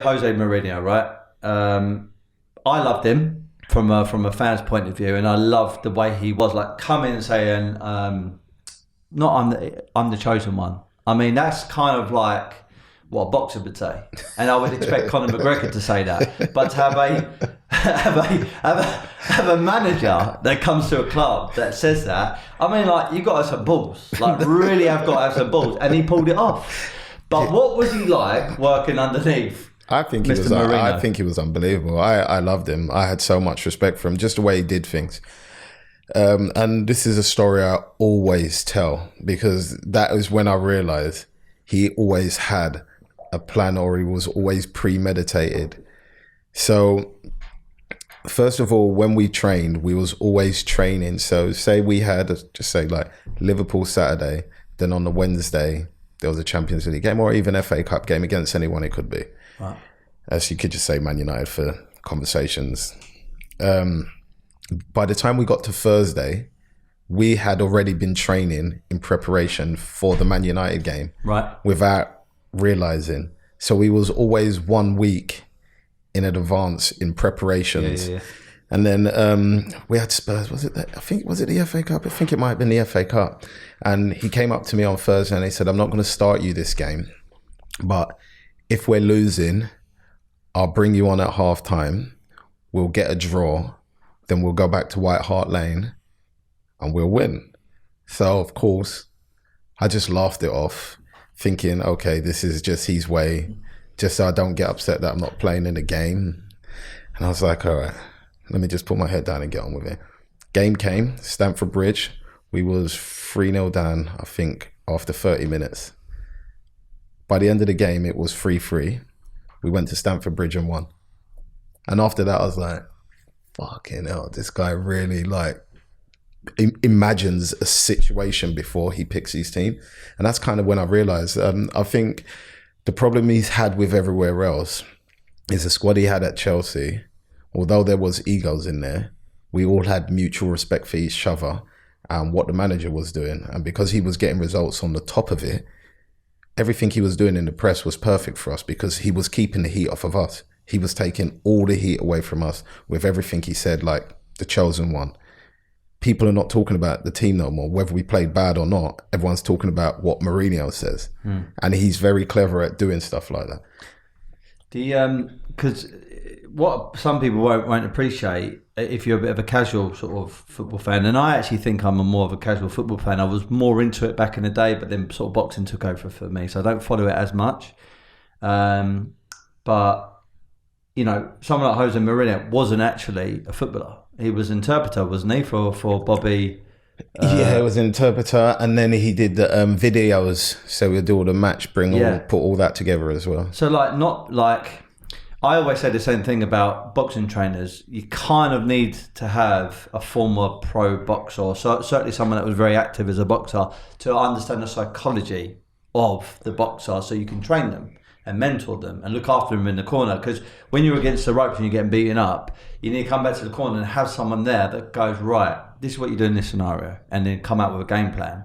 Jose Mourinho, right? I loved him from a fan's point of view, and I loved the way he was like coming and saying, "Not I'm the chosen one." I mean, that's kind of like what a boxer would say, and I would expect Conor McGregor to say that. But to have a manager that comes to a club that says that, I mean, like you got to have some balls, like really have got to have some balls, and he pulled it off. But what was he like working underneath? I think he Mr. was. Mourinho. I think he was unbelievable. I loved him. I had so much respect for him, just the way he did things. And this is a story I always tell because that is when I realized he always had a plan, or he was always premeditated. So, first of all, when we trained, we was always training. So, say we had just say like Liverpool Saturday, then on the Wednesday there was a Champions League game or even FA Cup game against anyone it could be. Right. As you could just say Man United for conversations. By the time we got to Thursday, we had already been training in preparation for the Man United game. Right. Without realising. So we was always 1 week in advance in preparations. Yeah. And then we had Spurs. Was it the FA Cup? I think it might have been the FA Cup. And he came up to me on Thursday and he said, "I'm not going to start you this game, but if we're losing, I'll bring you on at half time. We'll get a draw. Then we'll go back to White Hart Lane and we'll win." So, of course, I just laughed it off, thinking, okay, this is just his way, just so I don't get upset that I'm not playing in the game. And I was like, all right, let me just put my head down and get on with it. Game came, Stamford Bridge. We was 3-0 down, I think, after 30 minutes. By the end of the game, it was 3-3. We went to Stamford Bridge and won. And after that, I was like, fucking hell, this guy really like imagines a situation before he picks his team. And that's kind of when I realized, I think the problem he's had with everywhere else is the squad he had at Chelsea. Although there was egos in there, we all had mutual respect for each other and what the manager was doing. And because he was getting results on the top of it, everything he was doing in the press was perfect for us because he was keeping the heat off of us. He was taking all the heat away from us with everything he said, like the chosen one. People are not talking about the team no more, whether we played bad or not. Everyone's talking about what Mourinho says. And he's very clever at doing stuff like that. Because what some people won't appreciate, if you're a bit of a casual sort of football fan, and I actually think I'm more of a casual football fan. I was more into it back in the day, but then sort of boxing took over for me, so I don't follow it as much. But you know, someone like Jose Mourinho wasn't actually a footballer. He was an interpreter, wasn't he, for Bobby? Yeah, he was an interpreter, and then he did the videos, so we'd do all the match, put all that together as well. So not like, I always say the same thing about boxing trainers. You kind of need to have a former pro boxer, or certainly someone that was very active as a boxer, to understand the psychology of the boxer, so you can train them and mentor them and look after them in the corner. Because when you're against the ropes and you're getting beaten up, you need to come back to the corner and have someone there that goes, right, this is what you do in this scenario, and then come out with a game plan.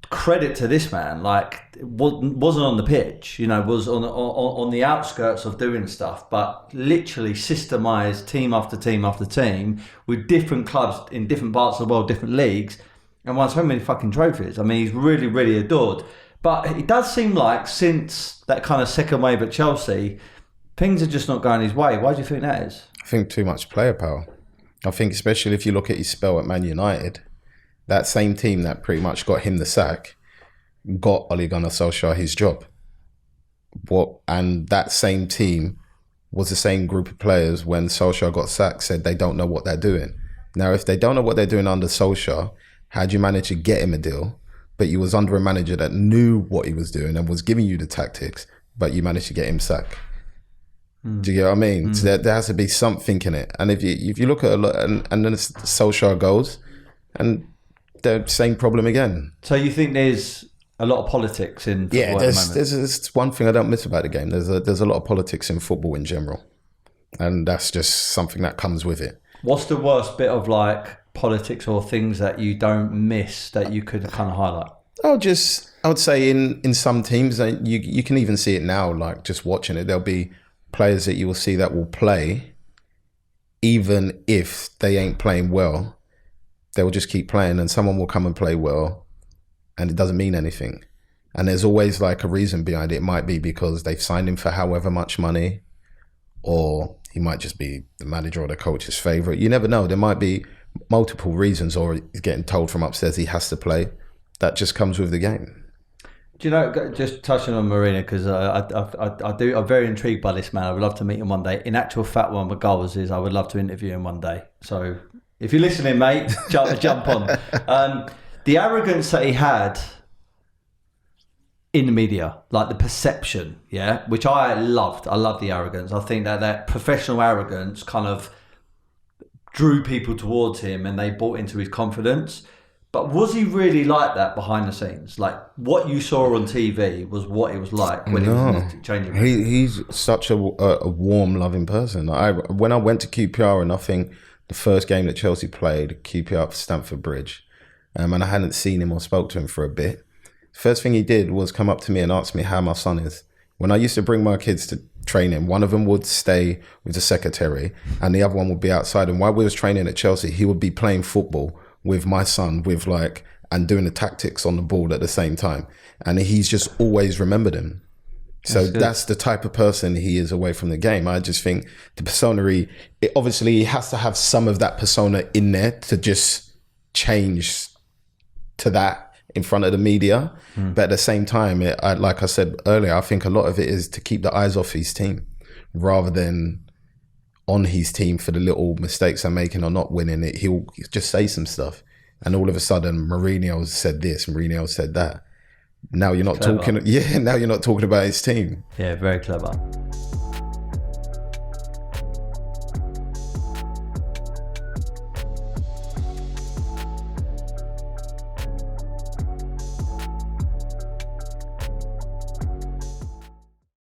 Credit to this man, like, wasn't on the pitch, you know, was on the outskirts of doing stuff, but literally systemized team after team after team with different clubs in different parts of the world, different leagues, and won so many fucking trophies. I mean, he's really, really adored. But it does seem like since that kind of second wave at Chelsea, things are just not going his way. Why do you think that is? I think too much player power. I think especially if you look at his spell at Man United, that same team that pretty much got him the sack got Ole Gunnar Solskjaer his job. And that same team was the same group of players when Solskjaer got sacked said they don't know what they're doing. Now, if they don't know what they're doing under Solskjaer, how do you manage to get him a deal? But you was under a manager that knew what he was doing and was giving you the tactics, but you managed to get him sacked. Do you get what I mean? So there has to be something in it. And if you look at a lot, and then Solskjaer goes, and the same problem again. So you think there's a lot of politics in football at the moment? There's one thing I don't miss about the game. There's a lot of politics in football in general, and that's just something that comes with it. What's the worst bit of like politics or things that you don't miss that you could kind of highlight? I would say in some teams, you can even see it now, like just watching it, there'll be players that you will see that will play, even if they ain't playing well, they will just keep playing, and someone will come and play well, and it doesn't mean anything. And there's always like a reason behind it. It might be because they've signed him for however much money, or he might just be the manager or the coach's favorite. You never know. There might be multiple reasons, or he's getting told from upstairs he has to play. That just comes with the game. Do you know, just touching on Mourinho, because I'm very intrigued by this man. I would love to meet him one day. In actual fact, one of my goals is I would love to interview him one day. So if you're listening, mate, jump on. The arrogance that he had in the media, like the perception, yeah, which I loved. I love the arrogance. I think that professional arrogance kind of drew people towards him, and they bought into his confidence. But was he really like that behind the scenes? Like what you saw on TV was what it was like when he was changing. He's such a warm, loving person. When I went to QPR, and I think the first game that Chelsea played, QPR for Stamford Bridge, and I hadn't seen him or spoke to him for a bit. First thing he did was come up to me and ask me how my son is. When I used to bring my kids to training, one of them would stay with the secretary and the other one would be outside. And while we was training at Chelsea, he would be playing football with my son, and doing the tactics on the ball at the same time. And he's just always remembered him. So that's the type of person he is away from the game. I just think the persona, obviously he has to have some of that persona in there to just change to that in front of the media. But at the same time, like I said earlier, I think a lot of it is to keep the eyes off his team rather than on his team for the little mistakes they're making or not winning it. He'll just say some stuff, and all of a sudden Mourinho said this, Mourinho said that. Now you're not talking. Yeah, now you're not talking about his team. Yeah, very clever.